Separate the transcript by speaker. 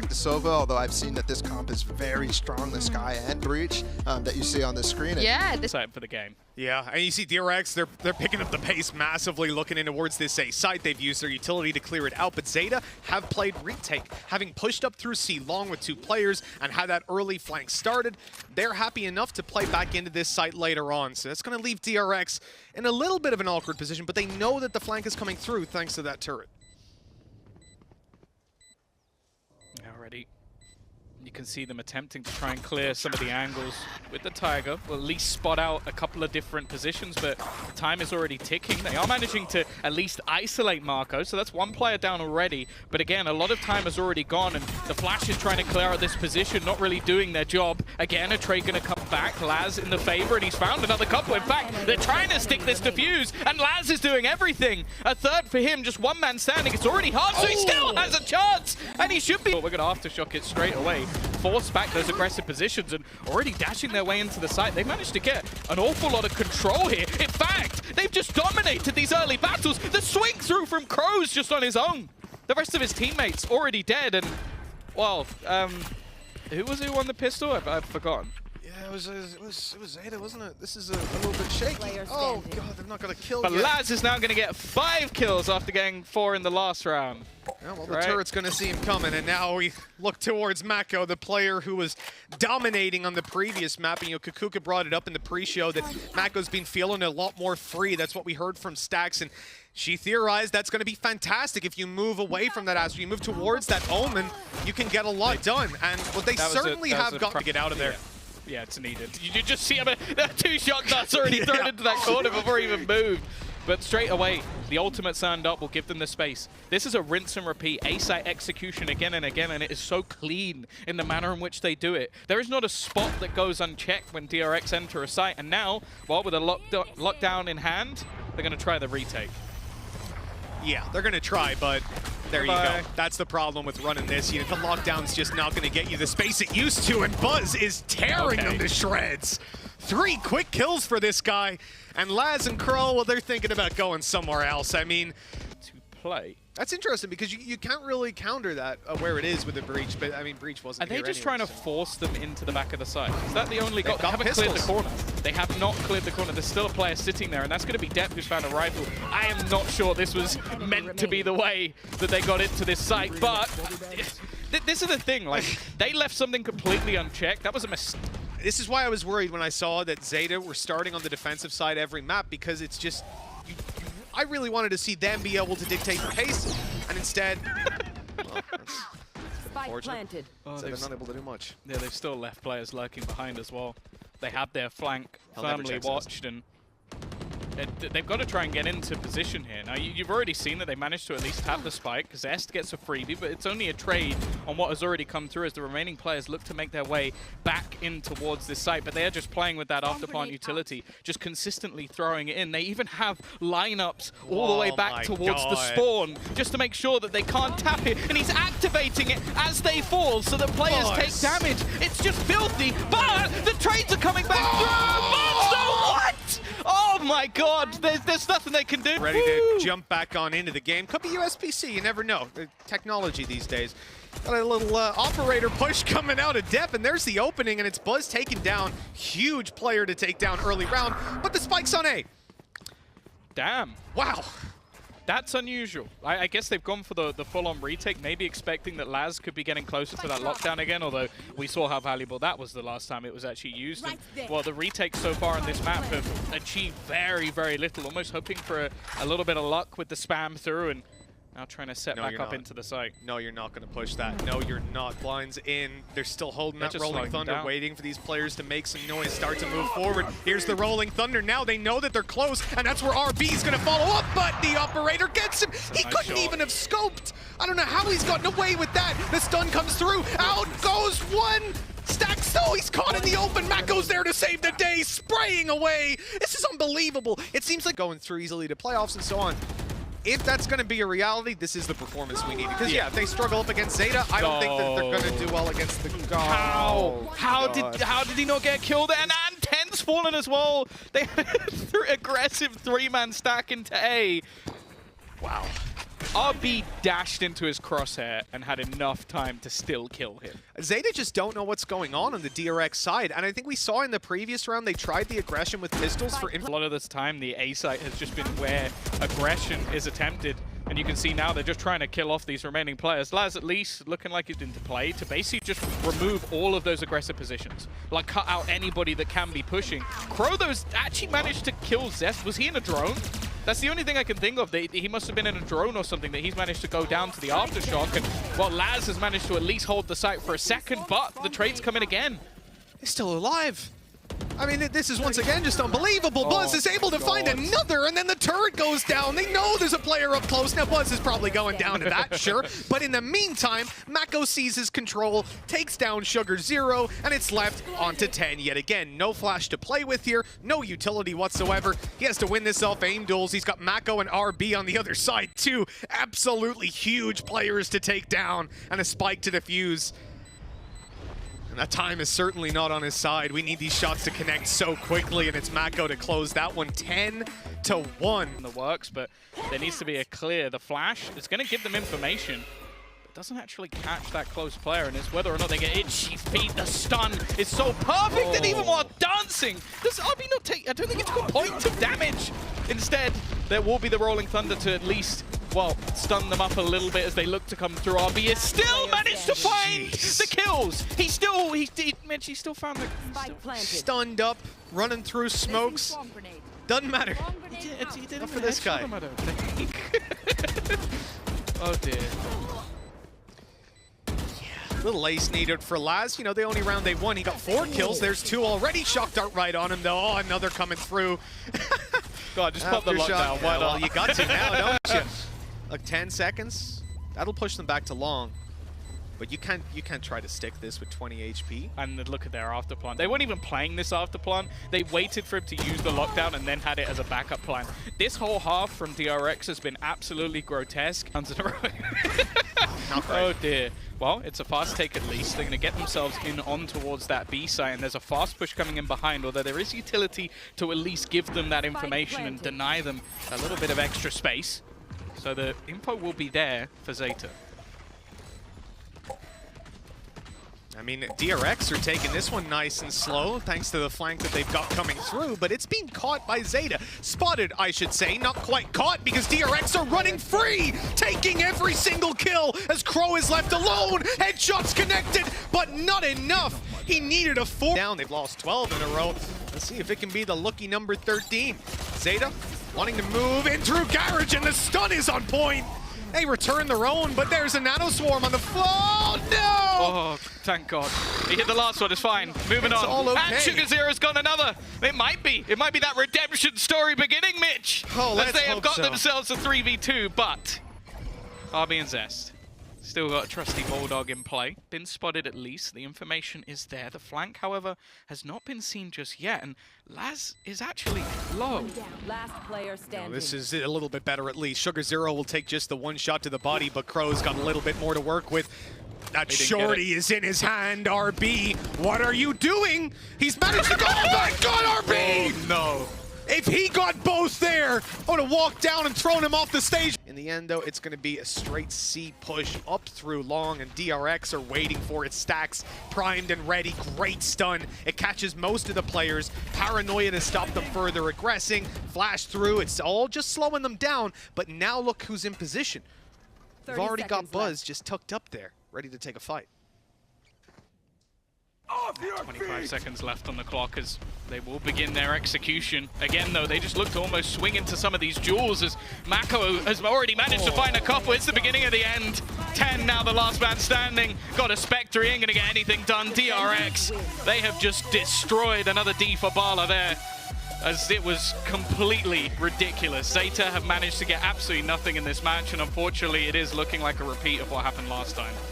Speaker 1: back to Sova, although I've seen that this comp is very strong, the Sky and Breach that you see on the screen.
Speaker 2: Yeah, this time for the game.
Speaker 3: Yeah, and you see DRX, they're picking up the pace massively, looking in towards this A site. They've used their utility to clear it out, but Zeta have played retake, having pushed up through C long with 2 players and had that early flank started. They're happy enough to play back into this site later on, so that's going to leave DRX in a little bit of an awkward position, but they know that the flank is coming through thanks to that turret.
Speaker 2: Already, you can see them attempting to try and clear some of the angles with the Tiger. Well, at least spot out a couple of different positions, but time is already ticking. They are managing to at least isolate Marco, so that's 1 player down already. But again, a lot of time has already gone, and the Flash is trying to clear out this position, not really doing their job. Again, a trade going to come back. Laz in the favor, and he's found another couple. In fact, they're trying to stick this defuse, and Laz is doing everything. A third for him, just 1 man standing. It's already hard, so he still has a chance, and he should be. We're going to aftershock it straight away. Force back those aggressive positions, and already dashing their way into the site. They managed to get an awful lot of control here. In fact, they've just dominated these early battles. The swing through from Crow's just on his own. The rest of his teammates already dead, and, well, who was it who won the pistol? I've forgotten.
Speaker 1: Yeah, it was Zeta, wasn't it? This is a little bit shaky. Oh god, they're not gonna kill
Speaker 2: But
Speaker 1: yet.
Speaker 2: Laz is now going to get 5 kills after getting 4 in the last round.
Speaker 3: Yeah, well, the turret's going to see him coming, and now we look towards Mako, the player who was dominating on the previous map. And, you know, Kukuka brought it up in the pre-show that Mako's been feeling a lot more free. That's what we heard from Stax, and she theorized that's going to be fantastic if you move away from that Astro. You move towards that Omen, you can get a lot done. And what they certainly have got to get out of there.
Speaker 2: Yeah, it's needed. You just see him, 2 shot darts already thrown into that corner before he even moved. But straight away, the ultimate stand up will give them the space. This is a rinse and repeat, A-site execution again and again, and it is so clean in the manner in which they do it. There is not a spot that goes unchecked when DRX enter a site, and now, well, with a lockdown in hand, they're going to try the retake.
Speaker 3: Yeah, they're going to try, but there you go. That's the problem with running this. You know, the lockdown's just not going to get you the space it used to, and Buzz is tearing them to shreds. 3 quick kills for this guy. And Laz and Crow, well, they're thinking about going somewhere else. I mean,
Speaker 2: to play.
Speaker 3: That's interesting because you can't really counter that where it is with the Breach, but I mean, Breach wasn't here.
Speaker 2: Are they just
Speaker 3: anyway,
Speaker 2: trying to force them into the back of the site? Is that the only goal? They haven't
Speaker 3: pistols.
Speaker 2: cleared the corner. They have not cleared the corner. There's still a player sitting there, and that's going to be Depp who's found a rifle. I am not sure this was meant to be the way that they got into this site, but this is the thing. Like, they left something completely unchecked. That was a mistake.
Speaker 3: This is why I was worried when I saw that Zeta were starting on the defensive side every map, because it's just, I really wanted to see them be able to dictate the pace, and instead, well,
Speaker 4: Spike planted.
Speaker 3: Oh, they're not able to do much.
Speaker 2: Yeah, they've still left players lurking behind as well. They have their flank firmly watched, and they've got to try and get into position here. Now, you've already seen that they managed to at least have the spike, because Est gets a freebie, but it's only a trade on what has already come through as the remaining players look to make their way back in towards this site. But they are just playing with that afterplant utility, just consistently throwing it in. They even have lineups all the way back towards the spawn, just to make sure that they can't tap it. And he's activating it as they fall, so the players take damage. It's just filthy, but the trades are coming back through. Monster, what? Oh my god, there's nothing they can do.
Speaker 3: Ready to jump back on into the game. Could be USPC, you never know. The technology these days. Got a little operator push coming out of Depp, and there's the opening, and it's Buzz taken down. Huge player to take down early round, but the spike's on A.
Speaker 2: Damn.
Speaker 3: Wow.
Speaker 2: That's unusual. I guess they've gone for the full-on retake, maybe expecting that Laz could be getting closer to that lockdown again, although we saw how valuable that was the last time it was actually used. And, well, the retakes so far on this map have achieved very, very little, almost hoping for a little bit of luck with the spam through, and now trying to set back up into the site.
Speaker 3: No, you're not going to push that. No, you're not. Blinds in. They're still holding that Rolling Thunder, waiting for these players to make some noise, start to move forward. Here's the Rolling Thunder. Now they know that they're close, and that's where RB is going to follow up, but the operator gets him. He couldn't even have scoped. I don't know how he's gotten away with that. The stun comes through. Out goes one. Stacks though, he's caught in the open. Mako's there to save the day, spraying away. This is unbelievable. It seems like going through easily to playoffs and so on. If that's going to be a reality, this is the performance we need. Because, yeah, if they struggle up against Zeta, I don't think that they're going to do well against the God.
Speaker 2: How did he not get killed? And 10's fallen as well. They aggressive 3-man stack into A. Wow. RB dashed into his crosshair and had enough time to still kill him.
Speaker 3: ZETA just don't know what's going on the DRX side, and I think we saw in the previous round they tried the aggression with pistols for...
Speaker 2: A lot of this time, the A site has just been where aggression is attempted, and you can see now they're just trying to kill off these remaining players. Laz at least looking like he's into play to basically just remove all of those aggressive positions, like cut out anybody that can be pushing. Krothos actually managed to kill Zest. Was he in a drone? That's the only thing I can think of. He must have been in a drone or something that he's managed to go down to the aftershock. And, well, Laz has managed to at least hold the site for a second, but the trades come in again.
Speaker 3: He's still alive. I mean, this is once again just unbelievable. Buzz is able to find another, and then the turret goes down. They know there's a player up close. Now, Buzz is probably going down to that, sure. But in the meantime, Mako seizes control, takes down Sugar Zero, and it's left onto 10 yet again. No flash to play with here, no utility whatsoever. He has to win this off aim duels. He's got Mako and RB on the other side, too. Absolutely huge players to take down, and a spike to defuse. And that time is certainly not on his side. We need these shots to connect so quickly, and it's Mako to close that one 10-1.
Speaker 2: In the works, but there needs to be a clear. The flash is going to give them information, but doesn't actually catch that close player, and it's whether or not they get itchy feet. The stun is so perfect, and even while dancing, does RB not take? I don't think it's got points of damage. Instead, there will be the Rolling Thunder to at least, well, stun them up a little bit as they look to come through. RB has still managed to find the kills. He still found the
Speaker 3: stunned up, running through smokes. Doesn't matter.
Speaker 2: He did
Speaker 3: Not for this guy.
Speaker 2: I don't think. Oh dear.
Speaker 3: Little ace needed for Laz. You know, the only round they won, he got 4 kills. There's 2 already. Shock dart right on him, though. Oh, another coming through.
Speaker 2: God, just pop the lockdown.
Speaker 3: Yeah, well, you got to now, don't you? Like 10 seconds. That'll push them back to long. But you can't try to stick this with 20 HP.
Speaker 2: And look at their afterplan. They weren't even playing this afterplan. They waited for him to use the lockdown and then had it as a backup plan. This whole half from DRX has been absolutely grotesque. Not great. Oh dear. Well, it's a fast take at least. They're going to get themselves in on towards that B site, and there's a fast push coming in behind, although there is utility to at least give them that information and deny them a little bit of extra space. So the info will be there for ZETA.
Speaker 3: I mean, DRX are taking this one nice and slow, thanks to the flank that they've got coming through, but it's being caught by ZETA. Spotted, I should say, not quite caught, because DRX are running free, taking every single kill as Crow is left alone. Headshots connected, but not enough. He needed a 4. Down, they've lost 12 in a row. Let's see if it can be the lucky number 13. ZETA wanting to move in through Garage, and the stun is on point. They return their own, but there's a Nano Swarm on the floor. Oh, no!
Speaker 2: Oh, thank God. He hit the last one, it's fine. Moving on.
Speaker 3: All okay.
Speaker 2: And Sugar Zero's got another. It might be that redemption story beginning, Mitch.
Speaker 3: Oh, let's
Speaker 2: as they have
Speaker 3: hope
Speaker 2: got
Speaker 3: so.
Speaker 2: themselves a 3v2, but RB and Zest still got a trusty Bulldog in play. Been spotted at least. The information is there. The flank, however, has not been seen just yet, and Laz is actually low.
Speaker 4: Last player standing.
Speaker 3: This is a little bit better at least. Sugar Zero will take just the 1 shot to the body, but Crow's got a little bit more to work with. That shorty is in his hand, RB. What are you doing? He's managed to go. Oh my God, RB!
Speaker 2: Oh no.
Speaker 3: If he got both there, I would have walked down and thrown him off the stage. In the end, though, it's going to be a straight C push up through long, and DRX are waiting for it. Stacks primed and ready. Great stun. It catches most of the players. Paranoia to stop them further aggressing. Flash through. It's all just slowing them down. But now look who's in position. They've already got Buzz just tucked up there, ready to take a fight.
Speaker 2: 25 seconds left on the clock as they will begin their execution. Again, though, they just look to almost swing into some of these duels as Mako has already managed to find a couple. It's the beginning of the end. 10 now, the last man standing. Got a Spectre, he ain't gonna get anything done. DRX, they have just destroyed another D for Bala there, as it was completely ridiculous. ZETA have managed to get absolutely nothing in this match, and unfortunately it is looking like a repeat of what happened last time.